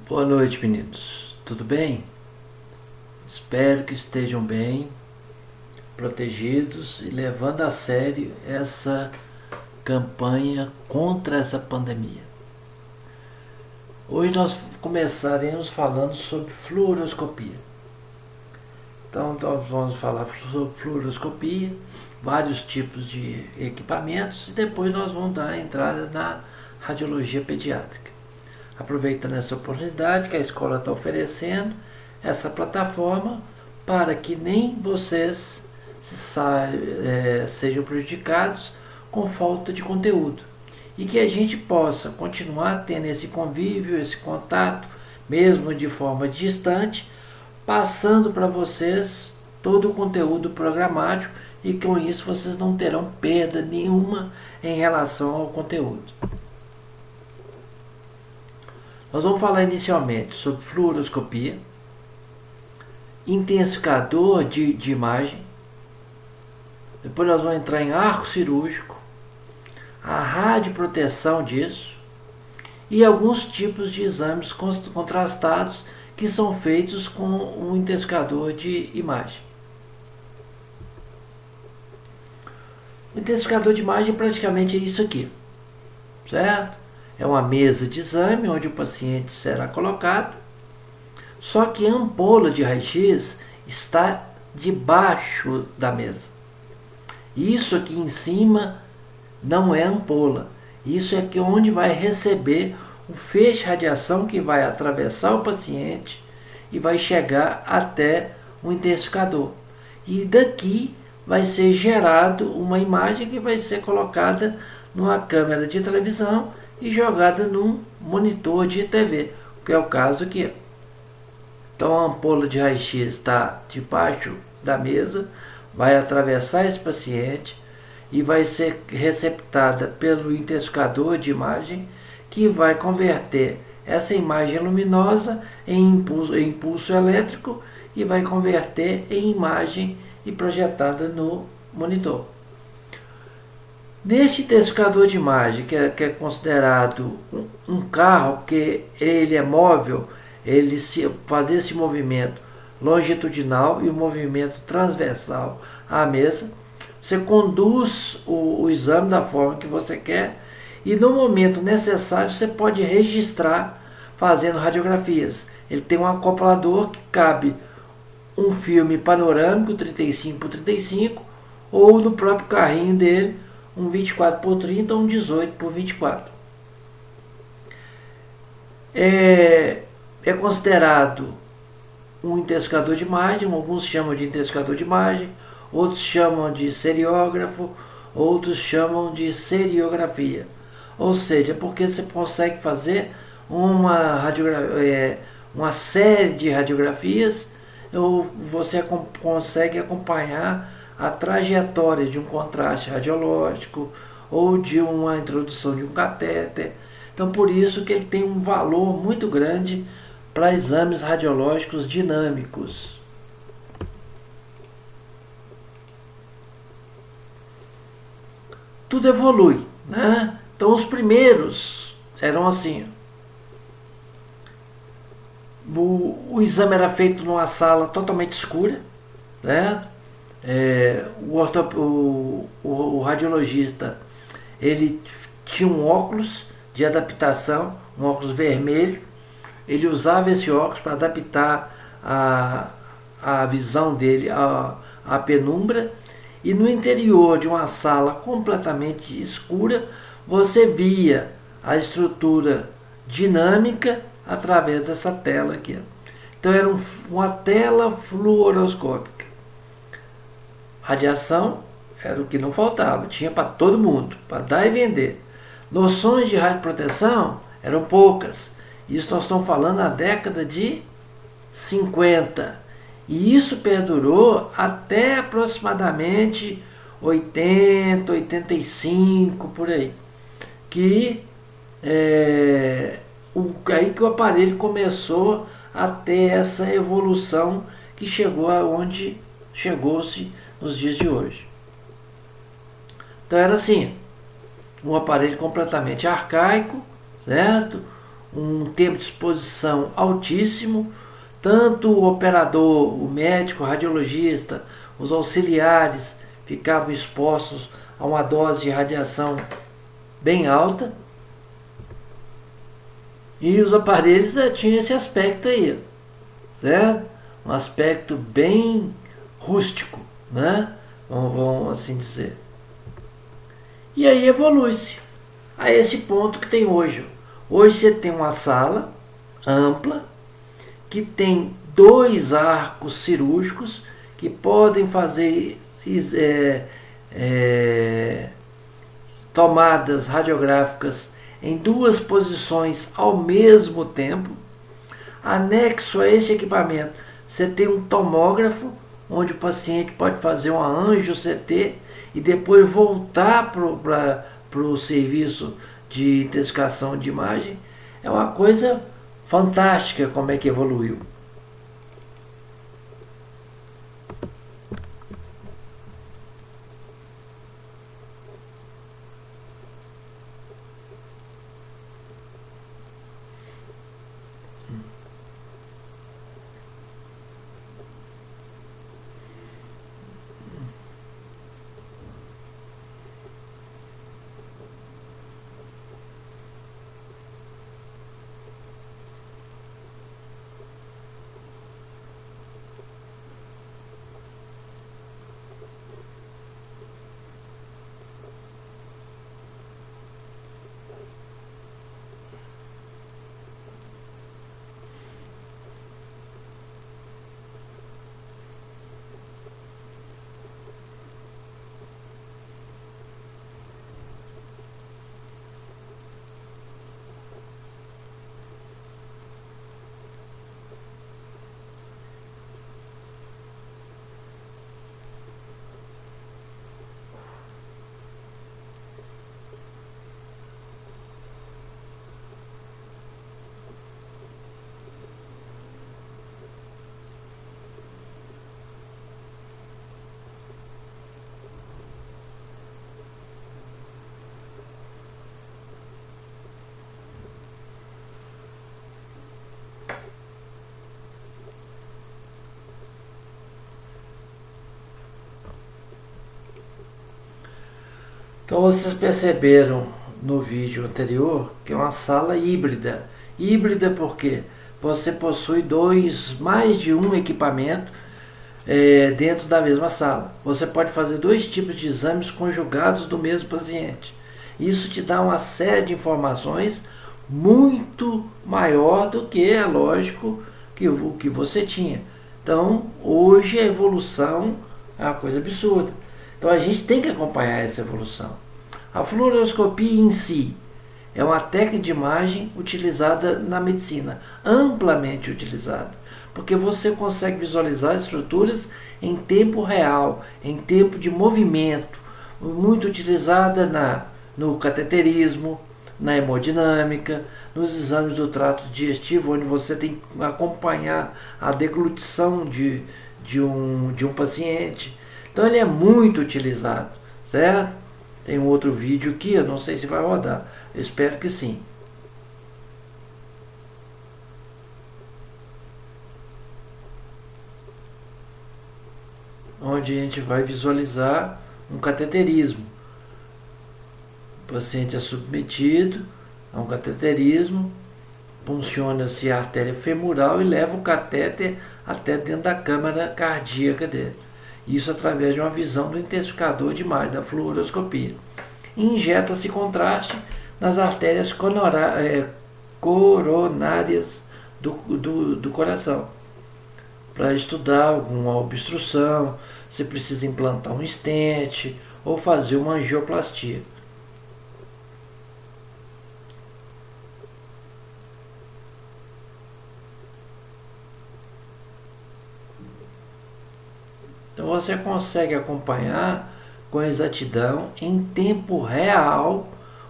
Boa noite, meninos. Tudo bem? Espero que estejam bem, protegidos e levando a sério essa campanha contra essa pandemia. Hoje nós começaremos falando sobre fluoroscopia. Então nós vamos falar sobre fluoroscopia, vários tipos de equipamentos e depois nós vamos dar a entrada na radiologia pediátrica. Aproveitando essa oportunidade que a escola está oferecendo, essa plataforma, para que nem vocês sejam prejudicados com falta de conteúdo e que a gente possa continuar tendo esse convívio, esse contato, mesmo de forma distante, passando para vocês todo o conteúdo programático e com isso vocês não terão perda nenhuma em relação ao conteúdo. Nós vamos falar inicialmente sobre fluoroscopia, intensificador de imagem, depois nós vamos entrar em arco cirúrgico, a radioproteção disso e alguns tipos de exames contrastados que são feitos com um intensificador de imagem. O intensificador de imagem praticamente é isso aqui, certo? É uma mesa de exame onde o paciente será colocado, só que a ampola de raio-x está debaixo da mesa. Isso aqui em cima não é ampola, isso é aqui onde vai receber o feixe de radiação que vai atravessar o paciente e vai chegar até o intensificador. E daqui vai ser gerado uma imagem que vai ser colocada numa câmera de televisão e jogada num monitor de TV, que é o caso aqui. Então a ampola de raio-x está debaixo da mesa, vai atravessar esse paciente e vai ser receptada pelo intensificador de imagem, que vai converter essa imagem luminosa em impulso elétrico e vai converter em imagem e projetada no monitor. Neste intensificador de imagem, que é considerado um carro, que ele é móvel, ele faz esse movimento longitudinal e o movimento transversal à mesa, você conduz o exame da forma que você quer e no momento necessário você pode registrar fazendo radiografias. Ele tem um acoplador que cabe um filme panorâmico 35 por 35 ou no próprio carrinho dele um 24 por 30 ou um 18 por 24. É considerado um intensificador de imagem, alguns chamam de intensificador de imagem, outros chamam de seriógrafo, outros chamam de seriografia. Ou seja, porque você consegue fazer uma série de radiografias, ou você consegue acompanhar a trajetória de um contraste radiológico ou de uma introdução de um catéter. Então, por isso que ele tem um valor muito grande para exames radiológicos dinâmicos. Tudo evolui, né? Então, os primeiros eram assim. O exame era feito numa sala totalmente escura, né? O radiologista ele tinha um óculos de adaptação, um óculos vermelho. Ele usava esse óculos para adaptar a visão dele à penumbra. E no interior de uma sala completamente escura, você via a estrutura dinâmica através dessa tela aqui. Então era uma tela fluoroscópica. Radiação era o que não faltava, tinha para todo mundo, para dar e vender. Noções de radioproteção eram poucas. Isso nós estamos falando na década de 50. E isso perdurou até aproximadamente 80, 85, por aí. Aí que o aparelho começou a ter essa evolução que chegou aonde chegou-se nos dias de hoje. Então era assim, um aparelho completamente arcaico, certo? um tempo de exposição altíssimo, tanto o operador, o médico, o radiologista, os auxiliares ficavam expostos a uma dose de radiação bem alta, e os aparelhos tinham esse aspecto aí, né? Um aspecto bem rústico, né? Vamos assim dizer. E aí evolui-se a esse ponto que tem hoje. Hoje você tem uma sala ampla que tem 2 arcos cirúrgicos que podem fazer tomadas radiográficas em 2 posições ao mesmo tempo. Anexo a esse equipamento, você tem um tomógrafo, onde o paciente pode fazer uma angio-CT e depois voltar para o serviço de intensificação de imagem. É uma coisa fantástica como é que evoluiu. Então vocês perceberam no vídeo anterior que é uma sala híbrida. Híbrida porque você possui mais de um equipamento dentro da mesma sala. Você pode fazer 2 tipos de exames conjugados do mesmo paciente. Isso te dá uma série de informações muito maior do que, é lógico, que o que você tinha. Então, hoje a evolução é uma coisa absurda. Então, a gente tem que acompanhar essa evolução. A fluoroscopia em si é uma técnica de imagem utilizada na medicina, amplamente utilizada, porque você consegue visualizar estruturas em tempo real, em tempo de movimento, muito utilizada no cateterismo, na hemodinâmica, nos exames do trato digestivo, onde você tem que acompanhar a deglutição de um paciente. Então ele é muito utilizado, certo? Tem um outro vídeo aqui, eu não sei se vai rodar, eu espero que sim. Onde a gente vai visualizar um cateterismo. O paciente é submetido a um cateterismo, funciona-se a artéria femoral e leva o catéter até dentro da câmara cardíaca dele. Isso através de uma visão do intensificador de imagem, da fluoroscopia. Injeta-se contraste nas artérias coronárias do coração, para estudar alguma obstrução, se precisa implantar um stent ou fazer uma angioplastia. Então você consegue acompanhar com exatidão, em tempo real,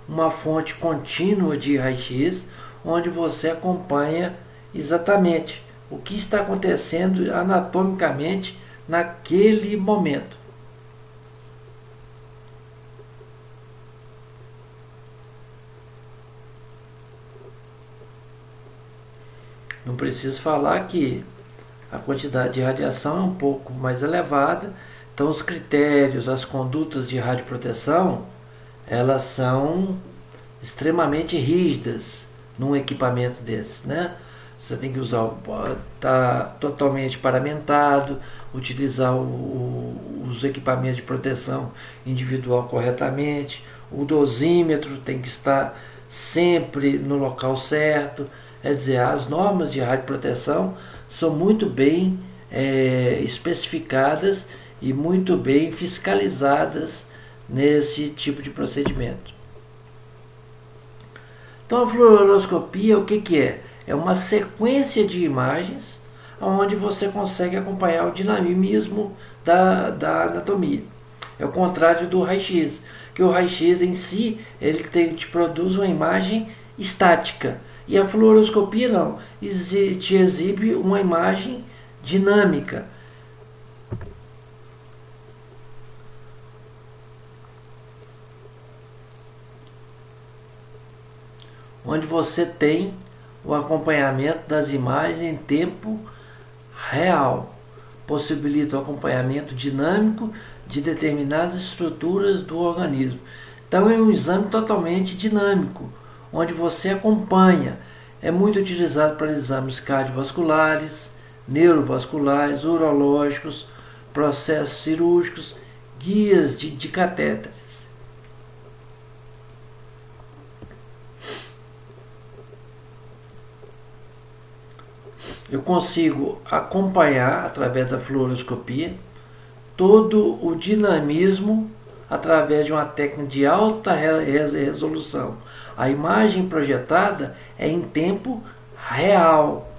uma fonte contínua de raio-x, onde você acompanha exatamente o que está acontecendo anatomicamente naquele momento. Não preciso falar que a quantidade de radiação é um pouco mais elevada, então os critérios, as condutas de radioproteção, elas são extremamente rígidas num equipamento desse, né? Você tem que usar, tá totalmente paramentado, utilizar os equipamentos de proteção individual corretamente, o dosímetro tem que estar sempre no local certo. Quer dizer, as normas de radioproteção são muito bem especificadas e muito bem fiscalizadas nesse tipo de procedimento. Então a fluoroscopia, o que é? É uma sequência de imagens onde você consegue acompanhar o dinamismo da anatomia. É o contrário do raio-x, que o raio-x em si te produz uma imagem estática. E a fluoroscopia não, te exibe uma imagem dinâmica. Onde você tem o acompanhamento das imagens em tempo real. Possibilita o acompanhamento dinâmico de determinadas estruturas do organismo. Então é um exame totalmente dinâmico, onde você acompanha. É muito utilizado para exames cardiovasculares, neurovasculares, urológicos, processos cirúrgicos, guias de catéteres. Eu consigo acompanhar, através da fluoroscopia, todo o dinamismo através de uma técnica de alta resolução. A imagem projetada é em tempo real.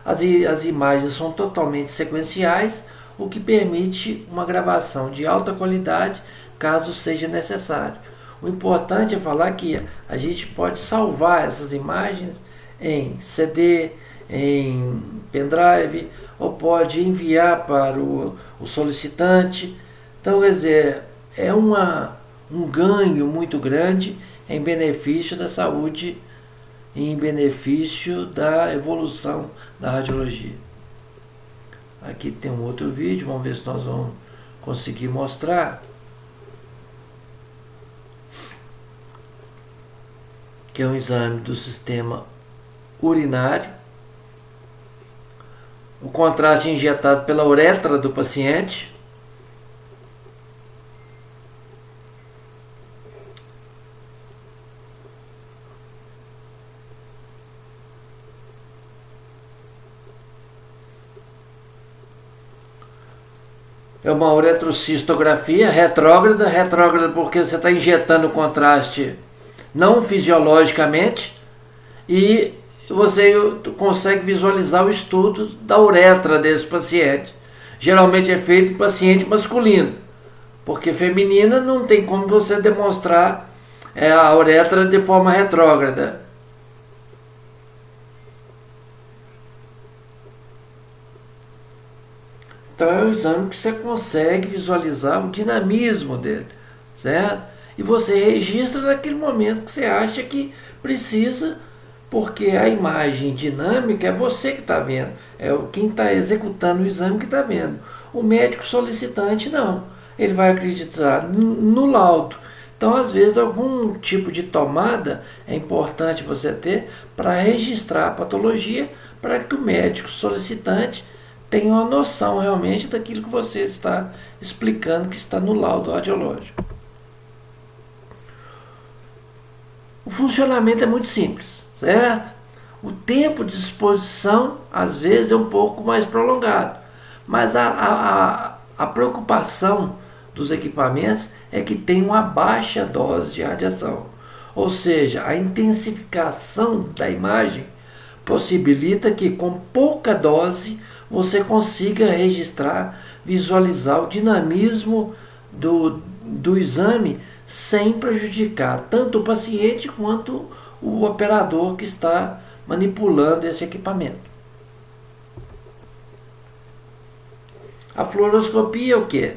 As imagens são totalmente sequenciais, o que permite uma gravação de alta qualidade, caso seja necessário. O importante é falar que a gente pode salvar essas imagens em CD, em pendrive, ou pode enviar para o solicitante. Então, quer dizer, é um ganho muito grande em benefício da saúde e em benefício da evolução da radiologia. Aqui tem um outro vídeo, vamos ver se nós vamos conseguir mostrar. Que é um exame do sistema urinário. O contraste injetado pela uretra do paciente. É uma uretrocistografia retrógrada porque você está injetando o contraste não fisiologicamente e você consegue visualizar o estudo da uretra desse paciente. Geralmente é feito em paciente masculino, porque feminina não tem como você demonstrar a uretra de forma retrógrada. Então é um exame que você consegue visualizar o dinamismo dele, certo? E você registra naquele momento que você acha que precisa, porque a imagem dinâmica é você que está vendo, é quem está executando o exame que está vendo. O médico solicitante não, ele vai acreditar no laudo. Então, às vezes, algum tipo de tomada é importante você ter para registrar a patologia, para que o médico solicitante tenha uma noção realmente daquilo que você está explicando que está no laudo radiológico. O funcionamento é muito simples, certo? O tempo de exposição, às vezes, é um pouco mais prolongado, mas a preocupação dos equipamentos é que tem uma baixa dose de radiação, ou seja, a intensificação da imagem possibilita que com pouca dose você consiga registrar, visualizar o dinamismo do exame sem prejudicar tanto o paciente quanto o operador que está manipulando esse equipamento. A fluoroscopia é o que?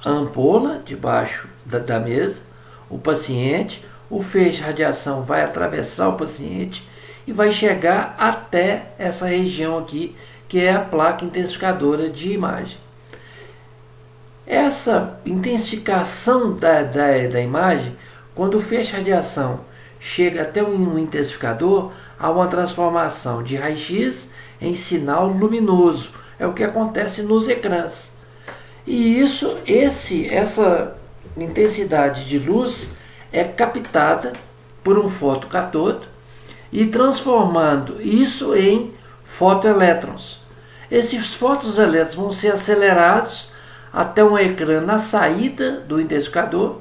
A ampola debaixo da mesa, o paciente, o feixe de radiação vai atravessar o paciente e vai chegar até essa região aqui, que é a placa intensificadora de imagem. Essa intensificação da imagem, quando o feixe de radiação chega até um intensificador, há uma transformação de raio-x em sinal luminoso. É o que acontece nos ecrãs. E essa intensidade de luz é captada por um fotocatodo e transformando isso em fotoelétrons. Esses fotoelétrons vão ser acelerados até um ecrã na saída do intensificador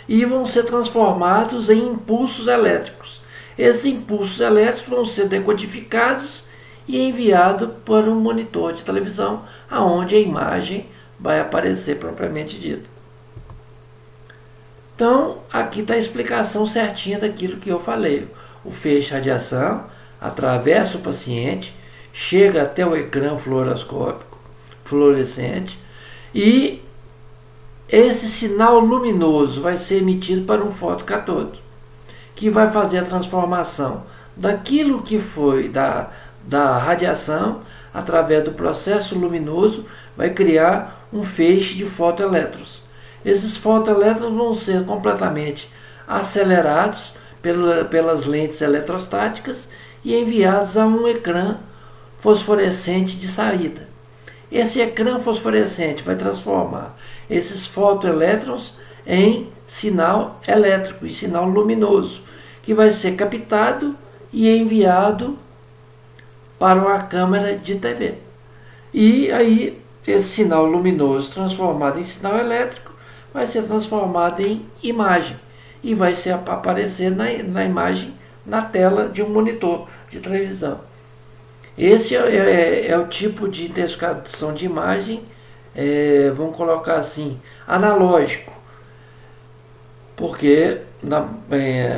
e vão ser transformados em impulsos elétricos. Esses impulsos elétricos vão ser decodificados e enviados para um monitor de televisão, aonde a imagem vai aparecer propriamente dita. Então, aqui está a explicação certinha daquilo que eu falei. O feixe de radiação atravessa o paciente, chega até o ecrã fluoroscópico, fluorescente, e esse sinal luminoso vai ser emitido para um fotocatodo, que vai fazer a transformação daquilo que foi da radiação, através do processo luminoso, vai criar um feixe de fotoelétrons. Esses fotoelétrons vão ser completamente acelerados pelas lentes eletrostáticas e enviados a um ecrã fosforescente de saída. Esse ecrã fosforescente vai transformar esses fotoelétrons em sinal elétrico e sinal luminoso, que vai ser captado e enviado para uma câmera de TV. E aí esse sinal luminoso transformado em sinal elétrico vai ser transformado em imagem e vai aparecer na imagem na tela de um monitor de televisão. Esse é o tipo de intensificação de imagem, vamos colocar assim, analógico, porque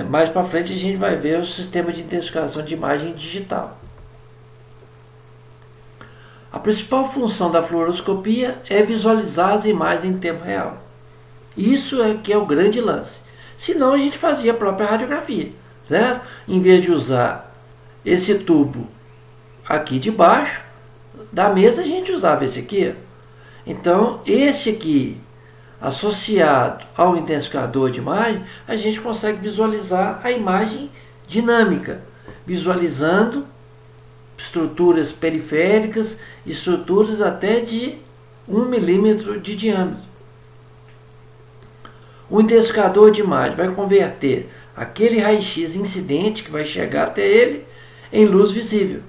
mais para frente a gente vai ver o sistema de intensificação de imagem digital. A principal função da fluoroscopia é visualizar as imagens em tempo real. Isso é que é o grande lance. Senão a gente fazia a própria radiografia, certo? Em vez de usar esse tubo aqui de baixo da mesa, a gente usava esse aqui. Então, esse aqui, associado ao intensificador de imagem, a gente consegue visualizar a imagem dinâmica, visualizando estruturas periféricas, estruturas até de 1 milímetro de diâmetro. O intensificador de imagem vai converter aquele raio-x incidente que vai chegar até ele em luz visível,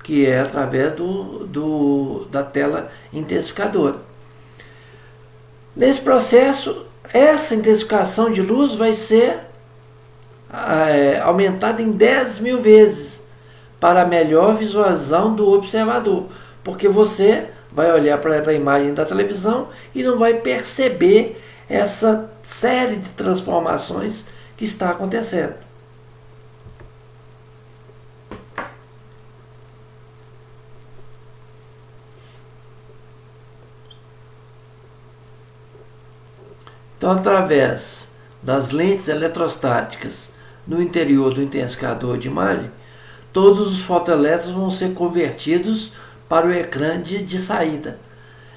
que é através da tela intensificadora. Nesse processo, essa intensificação de luz vai ser aumentada em 10.000 vezes para a melhor visualização do observador, porque você vai olhar para a imagem da televisão e não vai perceber essa série de transformações que está acontecendo. Então, através das lentes eletrostáticas no interior do intensificador de imagem, todos os fotoelétrons vão ser convertidos para o ecrã de saída.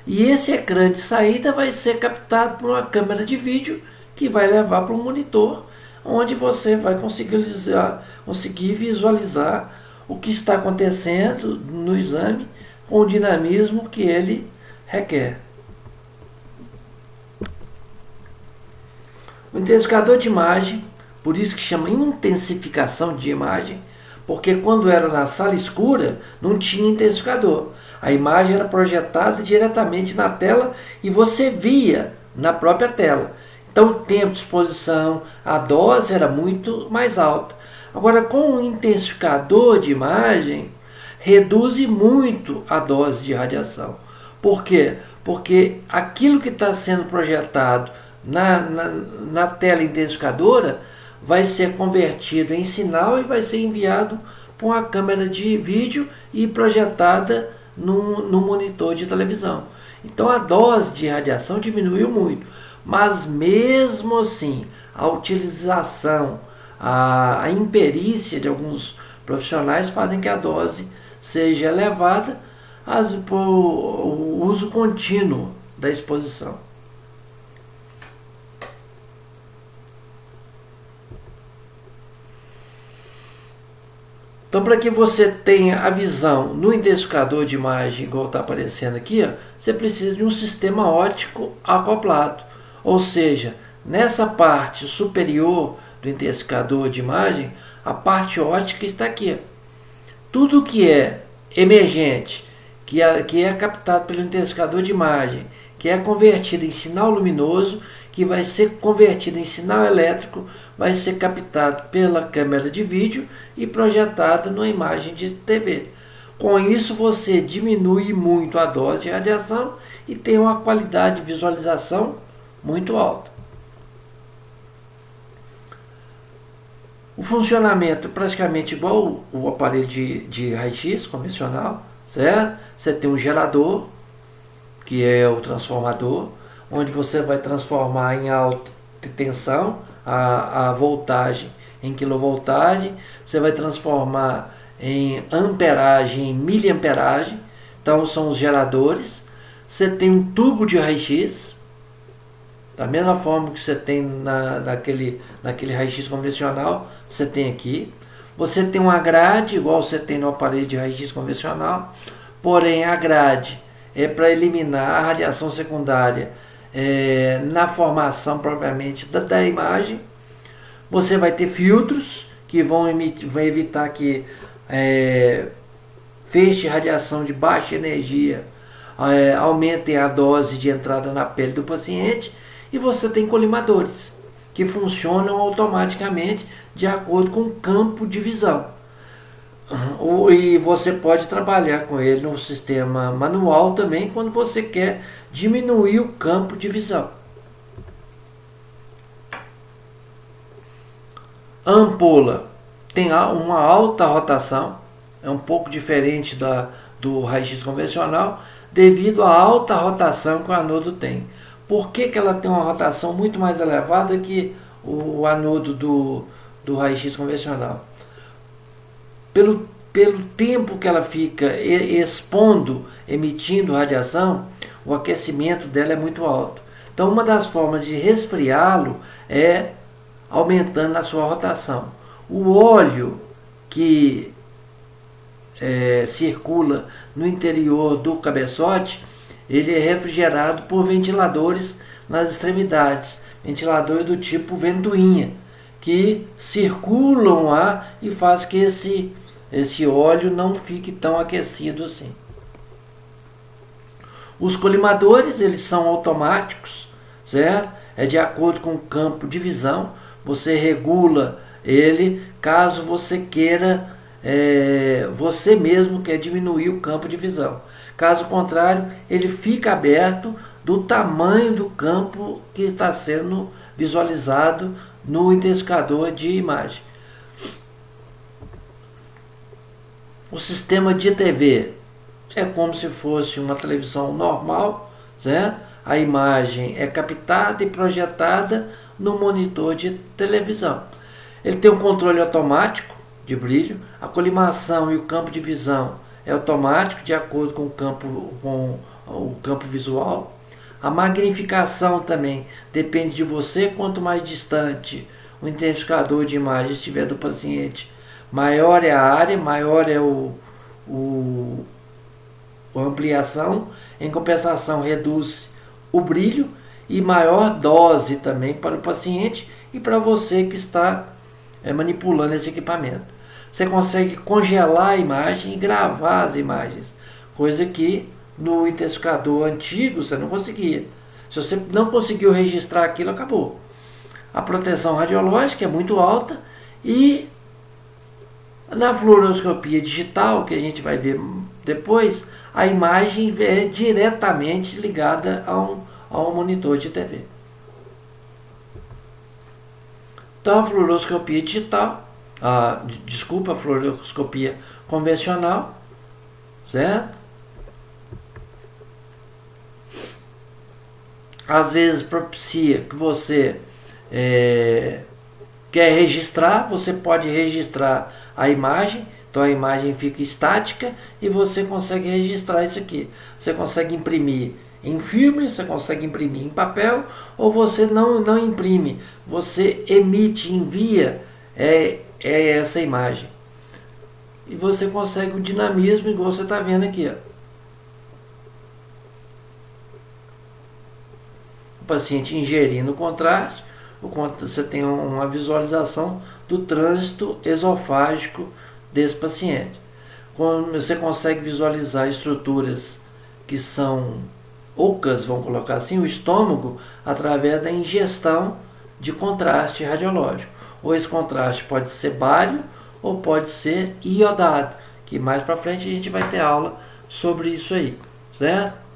E esse ecrã de saída vai ser captado por uma câmera de vídeo que vai levar para um monitor, onde você vai conseguir visualizar o que está acontecendo no exame com o dinamismo que ele requer. O intensificador de imagem, por isso que chama intensificação de imagem, porque quando era na sala escura não tinha intensificador. A imagem era projetada diretamente na tela e você via na própria tela. Então o tempo de exposição, a dose era muito mais alta. Agora, com o intensificador de imagem, reduz muito a dose de radiação. Por quê? Porque aquilo que está sendo projetado na tela intensificadora vai ser convertido em sinal e vai ser enviado para uma câmera de vídeo e projetada no monitor de televisão. Então a dose de radiação diminuiu muito, mas mesmo assim a utilização, a imperícia de alguns profissionais fazem que a dose seja elevada por o uso contínuo da exposição. Então, para que você tenha a visão no intensificador de imagem, igual está aparecendo aqui, ó, você precisa de um sistema óptico acoplado. Ou seja, nessa parte superior do intensificador de imagem, a parte óptica está aqui. Tudo que é emergente, que é captado pelo intensificador de imagem, que é convertido em sinal luminoso, que vai ser convertido em sinal elétrico, vai ser captado pela câmera de vídeo e projetado numa imagem de TV. Com isso, você diminui muito a dose de radiação e tem uma qualidade de visualização muito alta. O funcionamento é praticamente igual o aparelho de raio-x convencional, certo? Você tem um gerador, que é o transformador, onde você vai transformar em alta tensão a voltagem em quilovoltagem, você vai transformar em amperagem em miliamperagem, então são os geradores. Você tem um tubo de raio-x, da mesma forma que você tem naquele raio-x convencional, você tem aqui. Você tem uma grade, igual você tem no aparelho de raio-x convencional, porém a grade é para eliminar a radiação secundária na formação propriamente da imagem. Você vai ter filtros que vão evitar que feixe radiação de baixa energia aumentem a dose de entrada na pele do paciente. E você tem colimadores que funcionam automaticamente de acordo com o campo de visão. E você pode trabalhar com ele no sistema manual também quando você quer diminuir o campo de visão. A ampola tem uma alta rotação, é um pouco diferente do raio-x convencional, devido à alta rotação que o anodo tem. Por que ela tem uma rotação muito mais elevada que o anodo do raio-x convencional? Pelo tempo que ela fica expondo, emitindo radiação, o aquecimento dela é muito alto. Então, uma das formas de resfriá-lo é aumentando a sua rotação. O óleo que circula no interior do cabeçote, ele é refrigerado por ventiladores nas extremidades, ventiladores do tipo ventoinha, que circulam o ar e faz que esse óleo não fique tão aquecido assim. Os colimadores, eles são automáticos, certo? É de acordo com o campo de visão, você regula ele caso você queira, você mesmo quer diminuir o campo de visão. Caso contrário, ele fica aberto do tamanho do campo que está sendo visualizado no intensificador de imagem. O sistema de TV é como se fosse uma televisão normal, certo? A imagem é captada e projetada no monitor de televisão. Ele tem um controle automático de brilho, a colimação e o campo de visão é automático de acordo com o campo visual. A magnificação também depende de você. Quanto mais distante o intensificador de imagem estiver do paciente, maior é a área, maior é a ampliação. Em compensação, reduz o brilho e maior dose também para o paciente e para você que está manipulando esse equipamento. Você consegue congelar a imagem e gravar as imagens, coisa que no intensificador antigo você não conseguia. Se você não conseguiu registrar aquilo, acabou. A proteção radiológica é muito alta e na fluoroscopia digital, que a gente vai ver depois, a imagem é diretamente ligada a um monitor de TV. Então a fluoroscopia digital, a fluoroscopia convencional, certo? Às vezes propicia que você Quer registrar, você pode registrar a imagem, então a imagem fica estática e você consegue registrar isso aqui. Você consegue imprimir em filme, você consegue imprimir em papel, ou você não imprime, você emite, envia essa imagem. E você consegue um dinamismo igual você está vendo aqui. Ó. O paciente ingerindo o contraste, você tem uma visualização do trânsito esofágico desse paciente. Quando você consegue visualizar estruturas que são ocas, vamos colocar assim, o estômago, através da ingestão de contraste radiológico. Ou esse contraste pode ser bário ou pode ser iodado, que mais para frente a gente vai ter aula sobre isso aí, certo?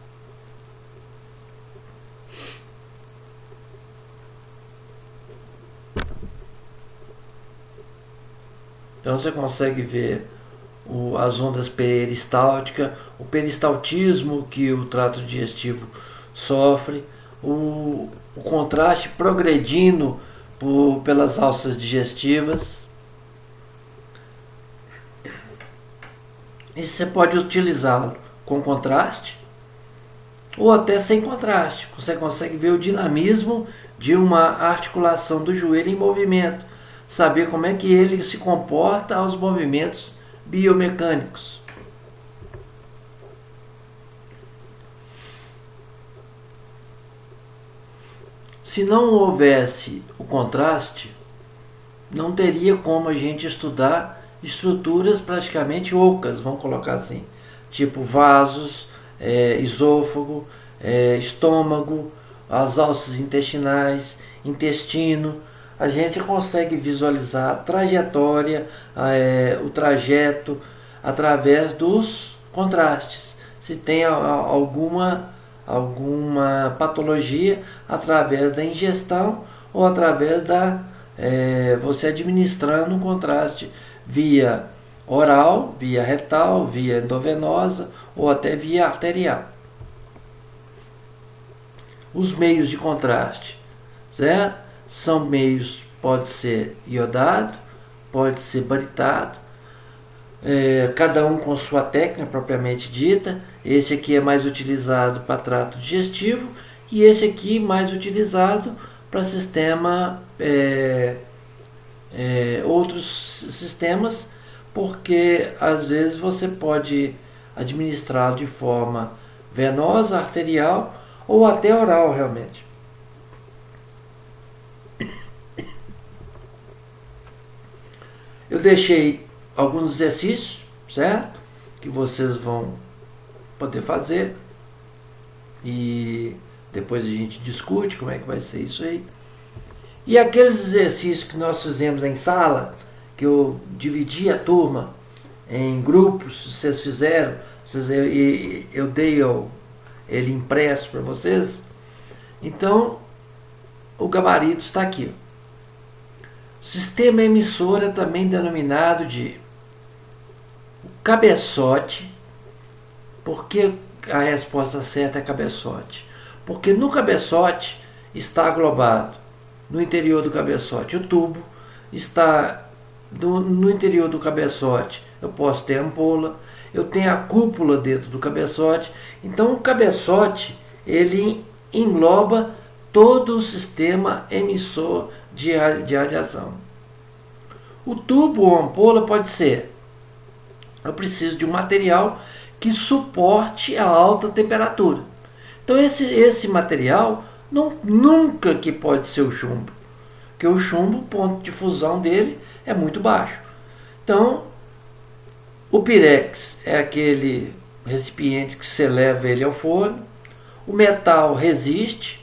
Então você consegue ver as ondas peristálticas, o peristaltismo que o trato digestivo sofre, o contraste progredindo pelas alças digestivas. E você pode utilizá-lo com contraste ou até sem contraste. Você consegue ver o dinamismo de uma articulação do joelho em movimento, saber como é que ele se comporta aos movimentos biomecânicos. Se não houvesse o contraste, não teria como a gente estudar estruturas praticamente ocas, vamos colocar assim, tipo vasos, esôfago, estômago, as alças intestinais, intestino. A gente consegue visualizar a trajetória, o trajeto através dos contrastes. Se tem alguma patologia através da ingestão ou através você administrando um contraste via oral, via retal, via endovenosa ou até via arterial. Os meios de contraste, certo? São meios, pode ser iodado, pode ser baritado, cada um com sua técnica propriamente dita. Esse aqui é mais utilizado para trato digestivo e esse aqui mais utilizado para sistema outros sistemas, porque às vezes você pode administrá-lo de forma venosa, arterial ou até oral realmente. Eu deixei alguns exercícios, certo? Que vocês vão poder fazer e depois a gente discute como é que vai ser isso aí. E aqueles exercícios que nós fizemos em sala, que eu dividi a turma em grupos, vocês fizeram, eu dei ele impresso para vocês. Então, o gabarito está aqui. Sistema emissor é também denominado de cabeçote. Por que a resposta certa é cabeçote? Porque no cabeçote está aglobado, no interior do cabeçote, o tubo está no interior do cabeçote. Eu posso ter ampola, eu tenho a cúpula dentro do cabeçote. Então o cabeçote ele engloba todo o sistema emissor de radiação. O tubo ou ampola pode ser, eu preciso de um material que suporte a alta temperatura. Então esse material nunca que pode ser o chumbo, porque o chumbo, o ponto de fusão dele é muito baixo. Então o pirex é aquele recipiente que você leva ele ao forno, o metal resiste,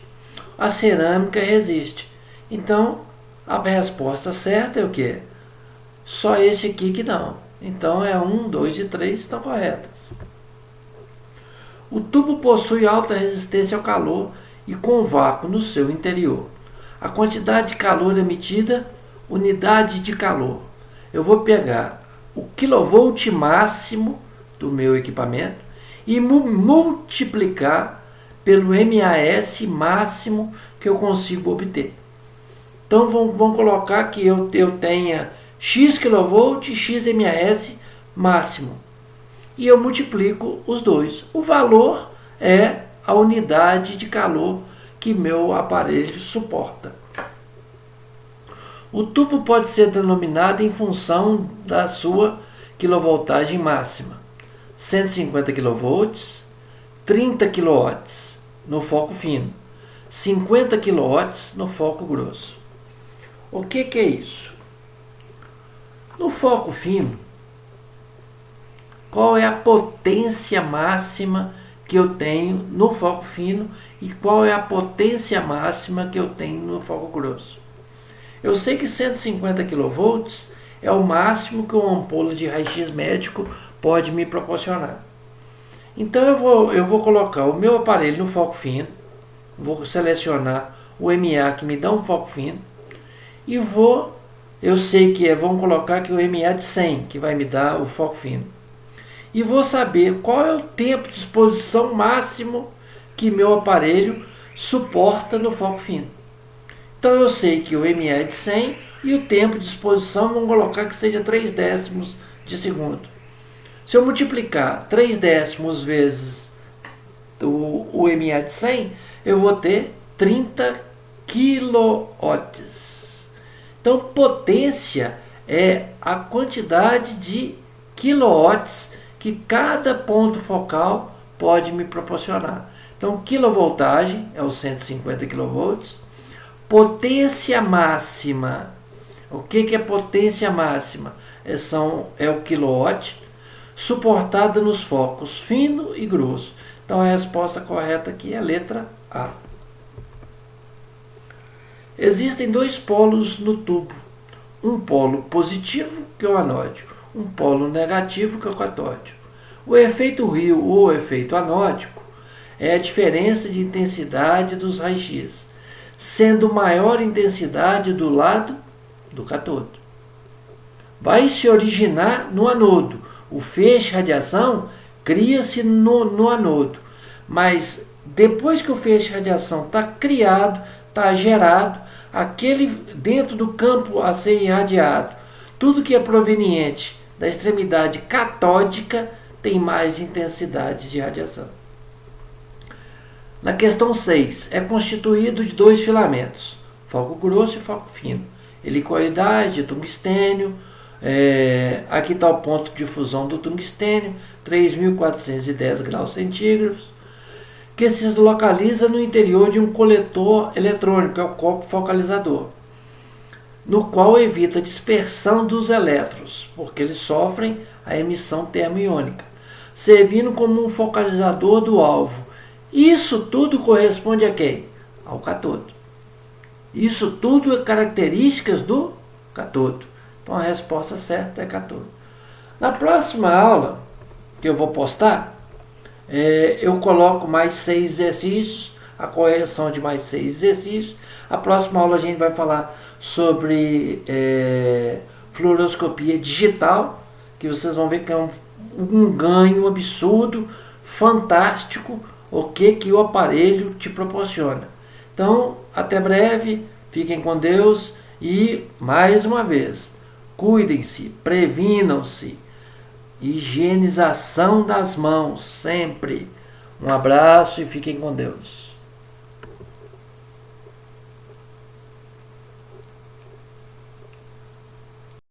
a cerâmica resiste. Então a resposta certa é o quê? Só esse aqui que não. Então 1, 2 e 3 estão corretas. O tubo possui alta resistência ao calor e com vácuo no seu interior. A quantidade de calor emitida, unidade de calor. Eu vou pegar o quilovolt máximo do meu equipamento e multiplicar pelo MAS máximo que eu consigo obter. Então vamos colocar que eu tenha X kV e X MAS máximo. E eu multiplico os dois. O valor é a unidade de calor que meu aparelho suporta. O tubo pode ser denominado em função da sua quilovoltagem máxima. 150 kV, 30 kW no foco fino, 50 kW no foco grosso. O que é isso? No foco fino, qual é a potência máxima que eu tenho no foco fino e qual é a potência máxima que eu tenho no foco grosso? Eu sei que 150 kV é o máximo que uma ampola de raio-x médico pode me proporcionar. Então eu vou colocar o meu aparelho no foco fino, vou selecionar o MA que me dá um foco fino e eu sei que vamos colocar aqui o MA de 100 que vai me dar o foco fino. E vou saber qual é o tempo de exposição máximo que meu aparelho suporta no foco fino. Então eu sei que o MA é de 100 e o tempo de exposição vamos colocar que seja 3 décimos de segundo. Se eu multiplicar 3 décimos vezes o MA de 100, eu vou ter 30 kW. Então potência é a quantidade de quilowatts que cada ponto focal pode me proporcionar. Então quilovoltagem é os 150 kV. Potência máxima. O que é potência máxima? É o quilowatt suportada nos focos fino e grosso. Então a resposta correta aqui é a letra A. Existem dois polos no tubo. Um polo positivo, que é o anódico. Um polo negativo, que é o catódico. O efeito Rio ou efeito anódico é a diferença de intensidade dos raios-x, sendo maior intensidade do lado do cátodo. Vai se originar no anodo. O feixe radiação cria-se no anodo. Mas depois que o feixe radiação está criado, está gerado, aquele dentro do campo a ser irradiado, tudo que é proveniente da extremidade catódica tem mais intensidade de radiação. Na questão 6, é constituído de dois filamentos, foco grosso e foco fino, helicoidais de tungstênio. Aqui está o ponto de fusão do tungstênio, 3.410 graus centígrados, que se localiza no interior de um coletor eletrônico, que é o copo focalizador, no qual evita a dispersão dos elétrons, porque eles sofrem a emissão termoiônica, servindo como um focalizador do alvo. Isso tudo corresponde a quem? Ao cátodo. Isso tudo é características do cátodo. Então a resposta certa é cátodo. Na próxima aula que eu vou postar, eu coloco mais 6 exercícios, a correção de mais 6 exercícios. A próxima aula a gente vai falar sobre fluoroscopia digital, que vocês vão ver que é um ganho absurdo, fantástico, o que o aparelho te proporciona. Então, até breve, fiquem com Deus e, mais uma vez, cuidem-se, previnam-se, higienização das mãos sempre. Um abraço e fiquem com Deus.